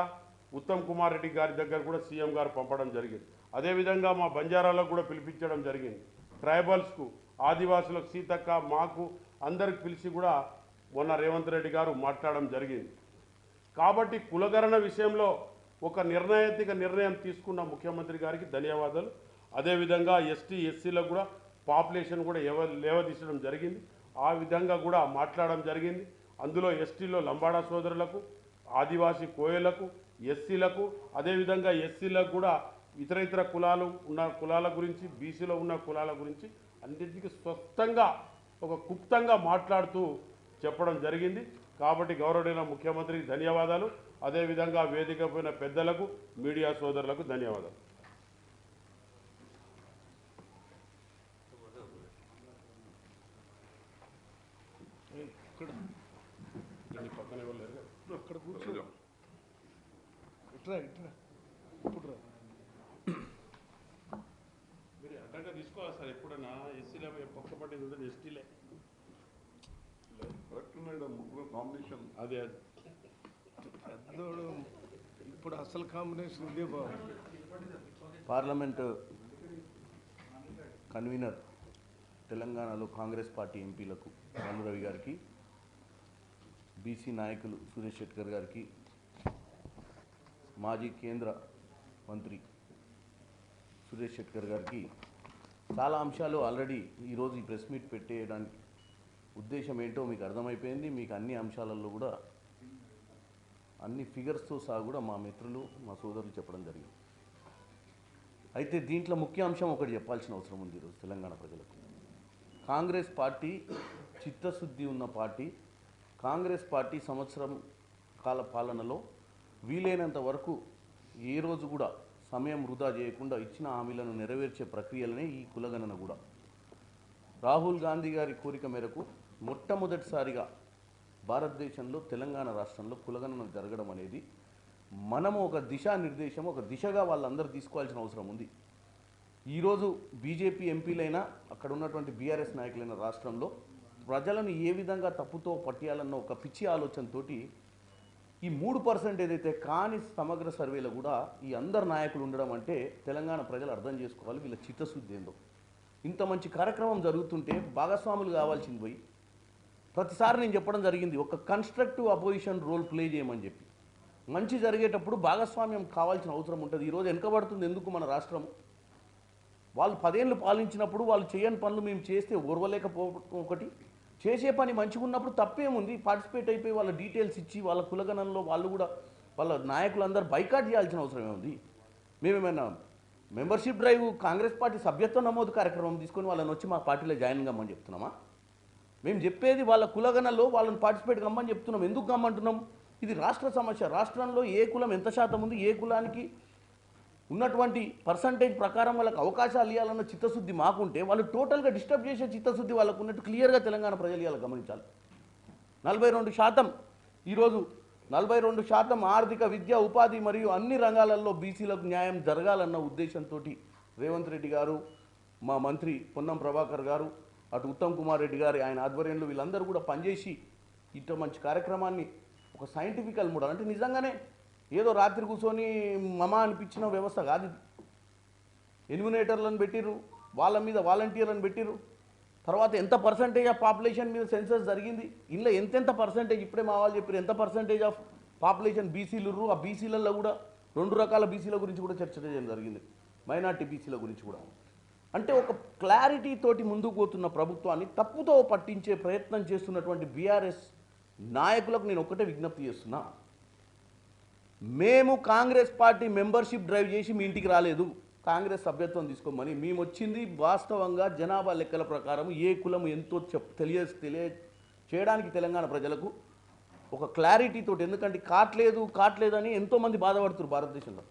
ఉత్తమ్ కుమార్ రెడ్డి గారి దగ్గర కూడా సీఎం గారు పంపడం జరిగింది. అదేవిధంగా మా బంజారాలకు కూడా పిలిపించడం జరిగింది. ట్రైబల్స్కు, ఆదివాసులకు, సీతక్క, మాకు అందరికి పిలిచి కూడా మొన్న రేవంత్ రెడ్డి గారు మాట్లాడడం జరిగింది. కాబట్టి కులగణన విషయంలో ఒక నిర్ణయాత్మక నిర్ణయం తీసుకున్న ముఖ్యమంత్రి గారికి ధన్యవాదాలు. అదేవిధంగా ఎస్టీ ఎస్సీలకు కూడా పాపులేషన్ కూడా లేవదీసడం జరిగింది. ఆ విధంగా కూడా మాట్లాడడం జరిగింది. అందులో ఎస్టీలో లంబాడా సోదరులకు, ఆదివాసీ కోయలకు, ఎస్సీలకు, అదేవిధంగా ఎస్సీలకు కూడా ఇతర కులాలు ఉన్న కులాల గురించి, బీసీలో ఉన్న కులాల గురించి అన్నింటికి స్పష్టంగా ఒక క్లుప్తంగా మాట్లాడుతూ చెప్పడం జరిగింది. కాబట్టి గౌరవనీయ ముఖ్యమంత్రికి ధన్యవాదాలు. అదేవిధంగా వేదిక పైన పెద్దలకు, మీడియా సోదరులకు ధన్యవాదాలు. పక్కనే వెళ్ళారు అక్కడ కూర్చో. ఇట్రా ఇట్రా ఇప్పుడు రా. మీరు అడ్డంగా తీసుకోవాలి సార్. ఎప్పుడైనా ఎస్సీలే పక్కపడి ఎస్టీలే కాంబినేషన్ అదే పెద్దోడు ఇప్పుడు అసలు కాంబినేషన్ ఇదే బాబు. పార్లమెంటు కన్వీనర్ తెలంగాణలో కాంగ్రెస్ పార్టీ ఎంపీలకు రామరవి గారికి, బీసీ నాయకులు సురేష్ షెట్కర్ గారికి, మాజీ కేంద్ర మంత్రి సురేష్ షెట్కర్ గారికి చాలా అంశాలు ఆల్రెడీ ఈరోజు ఈ ప్రెస్ మీట్ పెట్టేయడానికి ఉద్దేశం ఏంటో మీకు అర్థమైపోయింది. మీకు అన్ని అంశాలలో కూడా అన్ని ఫిగర్స్తో సహా కూడా మా మిత్రులు, మా సోదరులు చెప్పడం జరిగింది. అయితే దీంట్లో ముఖ్య అంశం ఒకటి చెప్పాల్సిన అవసరం ఉంది ఈరోజు తెలంగాణ ప్రజలకు. కాంగ్రెస్ పార్టీ చిత్తశుద్ధి ఉన్న పార్టీ. కాంగ్రెస్ పార్టీ సంవత్సరం కాల పాలనలో వీలైనంత వరకు ఏ రోజు కూడా సమయం వృధా చేయకుండా ఇచ్చిన హామీలను నెరవేర్చే ప్రక్రియలనే ఈ కులగణన కూడా. రాహుల్ గాంధీ గారి కోరిక మేరకు మొట్టమొదటిసారిగా భారతదేశంలో తెలంగాణ రాష్ట్రంలో కులగణన జరగడం అనేది మనము ఒక దిశానిర్దేశం, ఒక దిశగా వాళ్ళందరూ తీసుకోవాల్సిన అవసరం ఉంది. ఈరోజు బీజేపీ ఎంపీలైనా అక్కడ ఉన్నటువంటి బీఆర్ఎస్ నాయకులైన రాష్ట్రంలో ప్రజలను ఏ విధంగా తప్పుతో పట్టియాలన్న ఒక పిచ్చి ఆలోచనతోటి ఈ 3% ఏదైతే కాని సమగ్ర సర్వేలో కూడా ఈ అందరు నాయకులు ఉండడం అంటే తెలంగాణ ప్రజలు అర్థం చేసుకోవాలి వీళ్ళ చిత్తశుద్ధి ఏందో. ఇంత మంచి కార్యక్రమం జరుగుతుంటే భాగస్వాములు కావాల్సింది పోయి ప్రతిసారి నేను చెప్పడం జరిగింది, ఒక కన్స్ట్రక్టివ్ అపోజిషన్ రోల్ ప్లే చేయమని చెప్పి. మంచి జరిగేటప్పుడు భాగస్వామ్యం కావాల్సిన అవసరం ఉంటుంది. ఈరోజు వెనుకబడుతుంది ఎందుకు మన రాష్ట్రం? వాళ్ళు 10 ఏళ్ళు పాలించినప్పుడు వాళ్ళు చేయని పనులు మేము చేస్తే ఓర్వలేకపోవడం ఒకటి, చేసే పని మంచిగా ఉన్నప్పుడు తప్పేముంది, పార్టిసిపేట్ అయిపోయి వాళ్ళ డీటెయిల్స్ ఇచ్చి వాళ్ళ కులగణంలో వాళ్ళు కూడా వాళ్ళ నాయకులందరూ బైకాట్ చేయాల్సిన అవసరం ఏముంది? మేమేమైనా మెంబర్షిప్ డ్రైవ్ కాంగ్రెస్ పార్టీ సభ్యత్వ నమోదు కార్యక్రమం తీసుకొని వాళ్ళని వచ్చి మా పార్టీలో జాయిన్ కమ్మని చెప్తున్నామా? మేము చెప్పేది వాళ్ళ కులగణలో వాళ్ళని పార్టిసిపేట్ కమ్మని చెప్తున్నాం. ఎందుకు కమ్మంటున్నాం? ఇది రాష్ట్ర సమస్య. రాష్ట్రంలో ఏ కులం ఎంత శాతం ఉంది, ఏ కులానికి ఉన్నటువంటి పర్సంటేజ్ ప్రకారం వాళ్ళకి అవకాశాలు ఇవ్వాలన్న చిత్తశుద్ధి మాకుంటే వాళ్ళు టోటల్గా డిస్టర్బ్ చేసే చిత్తశుద్ధి వాళ్ళకు ఉన్నట్టు క్లియర్గా తెలంగాణ ప్రజలు ఇవాళ గమనించాలి. 42% ఈరోజు 42% ఆర్థిక, విద్య, ఉపాధి మరియు అన్ని రంగాలలో బీసీలకు న్యాయం జరగాలన్న ఉద్దేశంతో రేవంత్ రెడ్డి గారు, మా మంత్రి పొన్నం ప్రభాకర్ గారు, అటు ఉత్తమ్ కుమార్ రెడ్డి గారు ఆయన ఆధ్వర్యంలో వీళ్ళందరూ కూడా పనిచేసి ఇటు మంచి కార్యక్రమాన్ని ఒక సైంటిఫికల్ మోడల్ అంటే నిజంగానే ఏదో రాత్రి కూర్చొని మమా అనిపించిన వ్యవస్థ కాదు ఇది. ఎన్యూమినేటర్లను పెట్టిర్రు, వాళ్ళ మీద వాలంటీర్లను పెట్టిర్రు. తర్వాత ఎంత పర్సంటేజ్ ఆఫ్ పాపులేషన్ మీద సెన్సస్ జరిగింది, ఇందులో ఎంతెంత పర్సంటేజ్ ఇప్పుడే మా వాళ్ళు చెప్పారు ఎంత పర్సంటేజ్ ఆఫ్ పాపులేషన్ బీసీలు. ఆ బీసీలలో కూడా 2 రకాల బీసీల గురించి కూడా చర్చ చేయడం జరిగింది, మైనార్టీ బీసీల గురించి కూడా. అంటే ఒక క్లారిటీ తోటి ముందుకు పోతున్న ప్రభుత్వాన్ని తప్పుతో పట్టించే ప్రయత్నం చేస్తున్నటువంటి బీఆర్ఎస్ నాయకులకు నేను ఒక్కటే విజ్ఞప్తి చేస్తున్నా, మేము కాంగ్రెస్ పార్టీ మెంబర్షిప్ డ్రైవ్ చేసి మీ ఇంటికి రాలేదు, కాంగ్రెస్ సభ్యత్వం తీసుకోమని. మేము వచ్చింది వాస్తవంగా జనాభా లెక్కల ప్రకారం ఏ కులం ఎంతో చేయడానికి తెలంగాణ ప్రజలకు ఒక క్లారిటీ తోటి. ఎందుకంటే కాట్లేదని ఎంతోమంది బాధపడుతున్నారు భారతదేశంలో.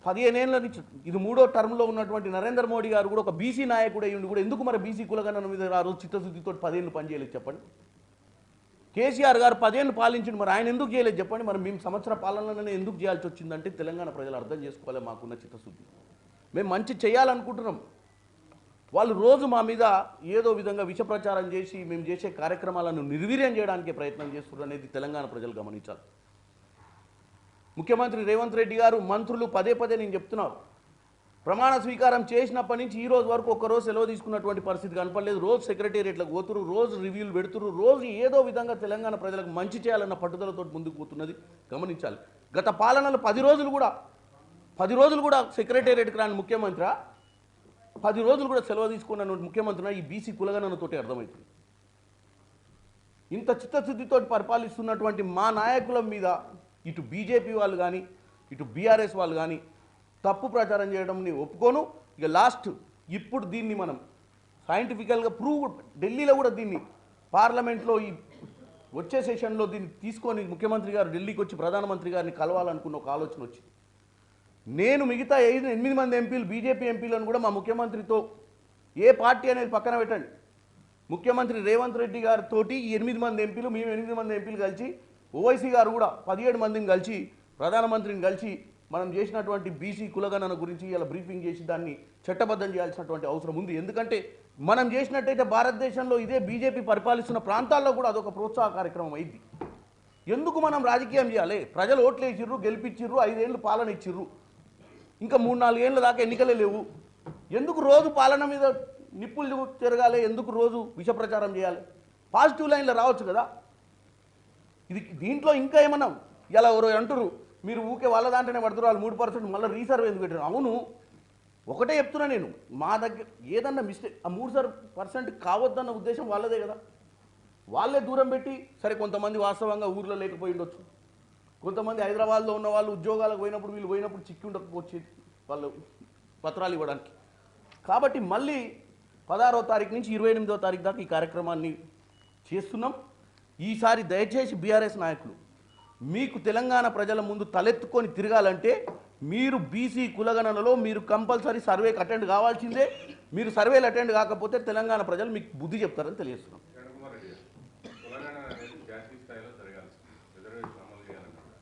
15 ఏళ్ళ నుంచి ఇది 3వ టర్మ్లో ఉన్నటువంటి నరేంద్ర మోడీ గారు కూడా ఒక బీసీ నాయకుడు అయ్యి కూడా ఎందుకు మరి బీసీ కులగణన మీద ఆ రోజు చిత్తశుద్ధితో 10 ఏళ్ళు పనిచేయలేదు చెప్పండి? కేసీఆర్ గారు 10 ఏళ్ళు పాలించింది, మరి ఆయన ఎందుకు చేయలేదు చెప్పండి? మరి మేము సంవత్సర పాలనలోనే ఎందుకు చేయాల్సి వచ్చిందంటే తెలంగాణ ప్రజలు అర్థం చేసుకోవాలి మాకున్న చిత్తశుద్ధి. మేము మంచి చేయాలనుకుంటున్నాం, వాళ్ళు రోజు మా మీద ఏదో విధంగా విష ప్రచారం చేసి మేము చేసే కార్యక్రమాలను నిర్వీర్యం చేయడానికి ప్రయత్నం చేస్తున్నారు అనేది తెలంగాణ ప్రజలు గమనించాలి. ముఖ్యమంత్రి రేవంత్ రెడ్డి గారు, మంత్రులు పదే నేను చెప్తున్నారు, ప్రమాణ స్వీకారం చేసినప్పటి నుంచి ఈ రోజు వరకు ఒక్కరోజు సెలవు తీసుకున్నటువంటి పరిస్థితి కనపడలేదు. రోజు సెక్రటేరియట్లకు పోతురు, రోజు రివ్యూలు పెడుతురు, రోజు ఏదో విధంగా తెలంగాణ ప్రజలకు మంచి చేయాలన్న పట్టుదలతో ముందుకు పోతున్నది గమనించాలి. గత పాలనలో 10 రోజులు కూడా సెక్రటేరియట్కి రాని ముఖ్యమంత్రి 10 రోజులు కూడా సెలవు తీసుకున్న ముఖ్యమంత్రి ఈ బీసీ కులగణనతోటి అర్థమవుతుంది. ఇంత చిత్తశుద్ధితో పరిపాలిస్తున్నటువంటి మా నాయకుల మీద ఇటు బీజేపీ వాళ్ళు కానీ ఇటు బీఆర్ఎస్ వాళ్ళు కానీ తప్పు ప్రచారం చేయడం నేను ఒప్పుకోను. ఇక లాస్ట్ ఇప్పుడు దీన్ని మనం సైంటిఫికల్గా ప్రూవ్, ఢిల్లీలో కూడా దీన్ని పార్లమెంట్లో ఈ వచ్చే సెషన్లో దీన్ని తీసుకొని ముఖ్యమంత్రి గారు ఢిల్లీకి వచ్చి ప్రధానమంత్రి గారిని కలవాలనుకున్న ఒక ఆలోచన వచ్చింది. నేను మిగతా 8 మంది ఎంపీలు బీజేపీ ఎంపీలను కూడా మా ముఖ్యమంత్రితో, ఏ పార్టీ అనేది పక్కన పెట్టండి, ముఖ్యమంత్రి రేవంత్ రెడ్డి గారితో ఈ 8 మంది ఎంపీలు, మేము 8 మంది ఎంపీలు కలిసి, ఓవైసీ గారు కూడా 17 మందిని కలిసి ప్రధానమంత్రిని కలిసి మనం చేసినటువంటి బీసీ కులగణన గురించి ఇలా బ్రీఫింగ్ చేసి దాన్ని చట్టబద్ధం చేయాల్సినటువంటి అవసరం ఉంది. ఎందుకంటే మనం చేసినట్టయితే భారతదేశంలో ఇదే బీజేపీ పరిపాలిస్తున్న ప్రాంతాల్లో కూడా అదొక ప్రోత్సాహ కార్యక్రమం అయింది. ఎందుకు మనం రాజకీయం చేయాలి? ప్రజలు ఓట్లు వేసిర్రు, గెలిపించిర్రు, 5 ఏళ్ళు పాలన ఇచ్చిర్రు, ఇంకా 3-4 ఏళ్ళ దాకా ఎన్నికలే లేవు. ఎందుకు రోజు పాలన మీద నిప్పులు తిరగాలి? ఎందుకు రోజు విష ప్రచారం చేయాలి? పాజిటివ్ లైన్లో రావచ్చు కదా. దీంట్లో ఇంకా ఏమన్నా ఇలా ఎవరో అంటారు, మీరు ఊకే వాళ్ళ దాంట్లోనే పడుతున్నారు, వాళ్ళు 3% మళ్ళీ రీసర్వ్ ఎందుకు పెట్టారు? అవును, ఒకటే చెప్తున్నా నేను, మా దగ్గర ఏదన్నా మిస్టేక్, ఆ 3% కావద్దన్న ఉద్దేశం వాళ్ళదే కదా. వాళ్ళే దూరం పెట్టి, సరే కొంతమంది వాస్తవంగా ఊర్లో లేకపోయి ఉండొచ్చు, కొంతమంది హైదరాబాద్లో ఉన్న వాళ్ళు ఉద్యోగాలకు పోయినప్పుడు వీళ్ళు పోయినప్పుడు చిక్కి ఉండకపోవచ్చు వాళ్ళు పత్రాలు ఇవ్వడానికి. కాబట్టి మళ్ళీ 16వ తారీఖు నుంచి 28వ తారీఖు దాకా ఈ కార్యక్రమాన్ని చేస్తున్నాం. ఈసారి దయచేసి బీఆర్ఎస్ నాయకులు, మీకు తెలంగాణ ప్రజల ముందు తలెత్తుకొని తిరగాలంటే మీరు బీసీ కులగణనలో మీరు కంపల్సరీ సర్వేకి అటెండ్ కావాల్సిందే. మీరు సర్వేలు అటెండ్ కాకపోతే తెలంగాణ ప్రజలు మీకు బుద్ధి చెప్తారని తెలియజేస్తున్నాం. కులగణన అనేది జాతీయ స్థాయిలో జరగాల్సింది, రిజర్వేషన్ అమలు చేయాలన్నమాట.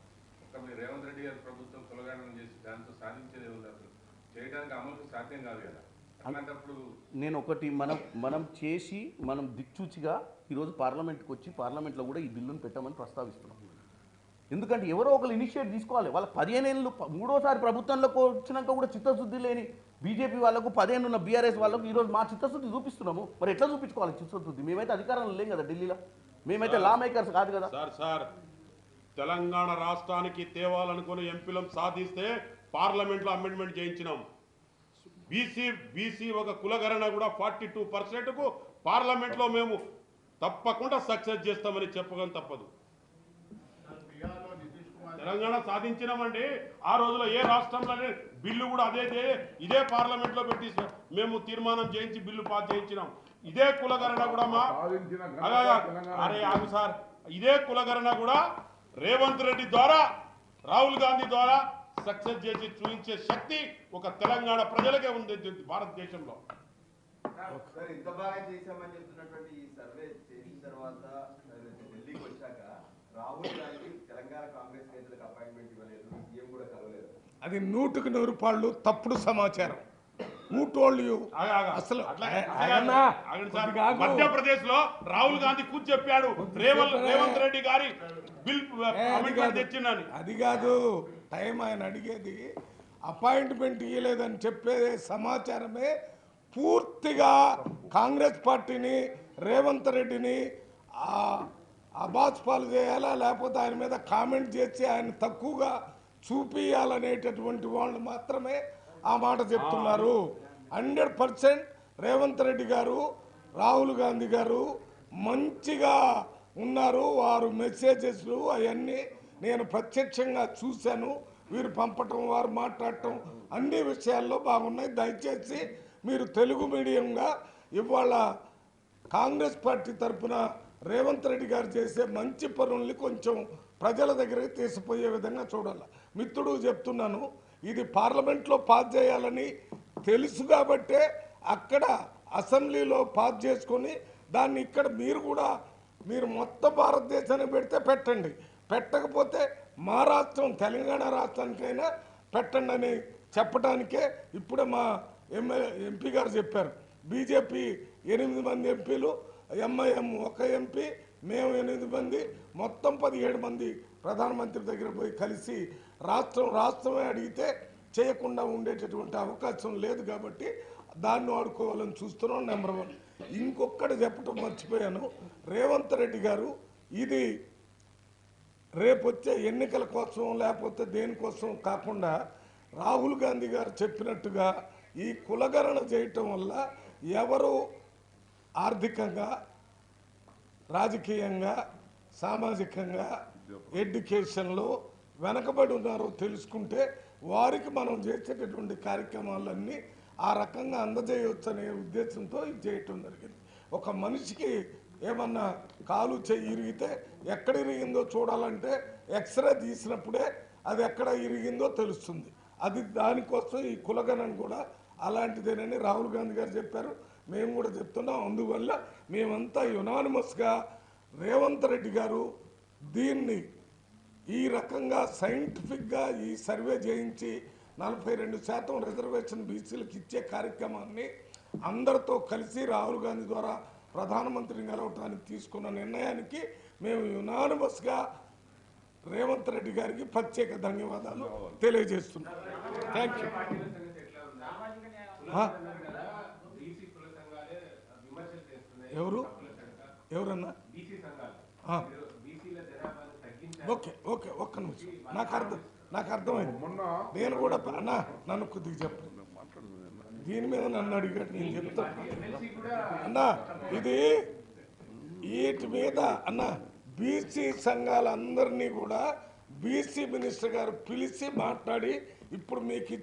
ఒక్క మీరు రేవంత్ రెడ్డి గారి ప్రభుత్వం కులగణన చేసి దాంతో సాధించేది ఉంది, అసలు చేయడానికి అమలుకు సాధ్యం కాదు కదా. అలాంటప్పుడు నేను ఒకటి మనం చేసి మనం దిక్చూచిగా ఈరోజు పార్లమెంట్కి వచ్చి పార్లమెంట్లో కూడా ఈ బిల్లును పెట్టమని ప్రస్తావిస్తున్నాం. ఎందుకంటే ఎవరో ఒకరు ఇనిషియేట్ తీసుకోవాలి. వాళ్ళ 15 ఏళ్ళు 3వ ప్రభుత్వంలోకి వచ్చినాక కూడా చిత్తశుద్ధి లేని బీజేపీ వాళ్ళకు, 10 ఏళ్ళు ఉన్న బీఆర్ఎస్ వాళ్ళకు ఈరోజు మా చిత్తశుద్ధి చూపిస్తున్నాము. మరి ఎట్లా చూపించుకోవాలి చిత్తశుద్ధి? మేమైతే అధికారంలో లేం కదా ఢిల్లీలో, మేమైతే లా మేకర్స్ కాదు కదా. సార్ తెలంగాణ రాష్ట్రానికి తేవాలనుకుని ఎంపీలం సాధిస్తే పార్లమెంట్లో అమెండ్మెంట్ చేయించినాం. బీసీ ఒక కులగణన కూడా 42%కు పార్లమెంట్లో మేము తప్పకుండా సక్సెస్ చేస్తామని చెప్పడం తప్పదు. తెలంగాణ సాధించినామండి. ఆ రోజులో ఏ రాష్ట్రంలోనే బిల్లు కూడా ఇదే పార్లమెంట్లో పెట్టి మేము తీర్మానం చేయించి బిల్లు పాస్ చేయించినాం. ఇదే కులగణన కూడా ఆగు సార్, ఇదే కులగణన కూడా రేవంత్ రెడ్డి ద్వారా, రాహుల్ గాంధీ ద్వారా సక్సెస్ చేసి చూపించే శక్తి ఒక తెలంగాణ ప్రజలకే ఉంది భారతదేశంలో. సార్, ఇంత బాగా చేశామని చెప్తున్నటువంటి ఈ సర్వే చేసిన తర్వాత ఢిల్లీకి వచ్చాక రాహుల్ గాంధీ తెలంగాణ కాంగ్రెస్ నేతలకు అపాయింట్మెంట్ ఇవ్వలేదు, సీఎం కూడా కలవలేదు. అది 100% తప్పుడు సమాచారం. అసలు మధ్యప్రదేశ్ లో రాహుల్ గాంధీ కూర్చు చెప్పాడు రేవంత్ రెడ్డి గారి బిల్ తెచ్చిందని. అది కాదు టైం ఆయన అడిగేది. అపాయింట్మెంట్ ఇవ్వలేదని చెప్పే సమాచారమే పూర్తిగా కాంగ్రెస్ పార్టీని, రేవంత్ రెడ్డిని అబాస్పాలు చేయాలా, లేకపోతే ఆయన మీద కామెంట్ చేసి ఆయన తక్కువగా చూపియాలనేటటువంటి వాళ్ళు మాత్రమే ఆ మాట చెప్తున్నారు. 100% రేవంత్ రెడ్డి గారు, రాహుల్ గాంధీ గారు మంచిగా ఉన్నారు. వారు మెసేజెస్లు అవన్నీ నేను ప్రత్యక్షంగా చూశాను. వీరు పంపటం, వారు మాట్లాడటం అన్ని విషయాల్లో బాగున్నాయి. దయచేసి మీరు తెలుగు మీడియంగా ఇవాళ కాంగ్రెస్ పార్టీ తరఫున రేవంత్ రెడ్డి గారు చేసే మంచి పనుల్ని కొంచెం ప్రజల దగ్గరికి తీసిపోయే విధంగా చూడాలి. మిత్రుడు చెప్తున్నాను, ఇది పార్లమెంట్లో పాస్ చేయాలని తెలుసు కాబట్టే అక్కడ అసెంబ్లీలో పాస్ చేసుకొని దాన్ని ఇక్కడ మీరు మొత్తం భారతదేశానికి పెడితే పెట్టండి, పెట్టకపోతే మా రాష్ట్రం తెలంగాణ రాష్ట్రానికైనా పెట్టండి అని చెప్పడానికే ఇప్పుడే మా ఎంపీ గారు చెప్పారు. బీజేపీ 8 మంది ఎంపీలు, ఎంఐఎం 1 ఎంపీ, మేము 8 మంది, మొత్తం 17 మంది ప్రధానమంత్రి దగ్గర పోయి కలిసి రాష్ట్రమే అడిగితే చేయకుండా ఉండేటటువంటి అవకాశం లేదు కాబట్టి దాన్ని వాడుకోవాలని చూస్తున్నాం. నెంబర్ 1. ఇంకొకటి చెప్పడం మర్చిపోయాను. రేవంత్ రెడ్డి గారు ఇది రేపొచ్చే ఎన్నికల కోసం లేకపోతే దేనికోసం కాకుండా రాహుల్ గాంధీ గారు చెప్పినట్టుగా ఈ కులగణన చేయటం వల్ల ఎవరు ఆర్థికంగా, రాజకీయంగా, సామాజికంగా, ఎడ్యుకేషన్లో వెనకబడి ఉన్నారో తెలుసుకుంటే వారికి మనం చేసేటటువంటి కార్యక్రమాలన్నీ ఆ రకంగా అందజేయవచ్చు అనే ఉద్దేశంతో ఇది చేయటం జరిగింది. ఒక మనిషికి ఏమన్నా కాలు చెయ్యి ఇరిగితే ఎక్కడ ఇరిగిందో చూడాలంటే ఎక్స్రే తీసినప్పుడే అది ఎక్కడ ఇరిగిందో తెలుస్తుంది. అది దానికోసం ఈ కులగణన కూడా అలాంటిదేనని రాహుల్ గాంధీ గారు చెప్పారు, మేము కూడా చెప్తున్నాం. అందువల్ల మేమంతా యునానిమస్గా రేవంత్ రెడ్డి గారు దీన్ని ఈ రకంగా సైంటిఫిక్గా ఈ సర్వే చేయించి 42% రిజర్వేషన్ బీసీలకు ఇచ్చే కార్యక్రమాన్ని అందరితో కలిసి రాహుల్ గాంధీ ద్వారా ప్రధానమంత్రిని కలవటానికి తీసుకున్న నిర్ణయానికి మేము యునానిమస్గా రేవంత్ రెడ్డి గారికి ప్రత్యేక ధన్యవాదాలు తెలియజేస్తున్నాం. Thank you. ఎవరన్నా ఓకే ఓకే, ఒక్క నిమిషం. నాకు అర్థమైంది. నేను కూడా అన్నా నన్ను కొద్దిగా చెప్పండి. దీని మీద నన్ను అడిగాడు, నేను చెప్తాను అన్నా. ఇది వీటి మీద అన్నా బీసీ సంఘాలందరినీ కూడా బీసీ మినిస్టర్ గారు పిలిచి మాట్లాడి ఇప్పుడు మీకు ఇచ్చిన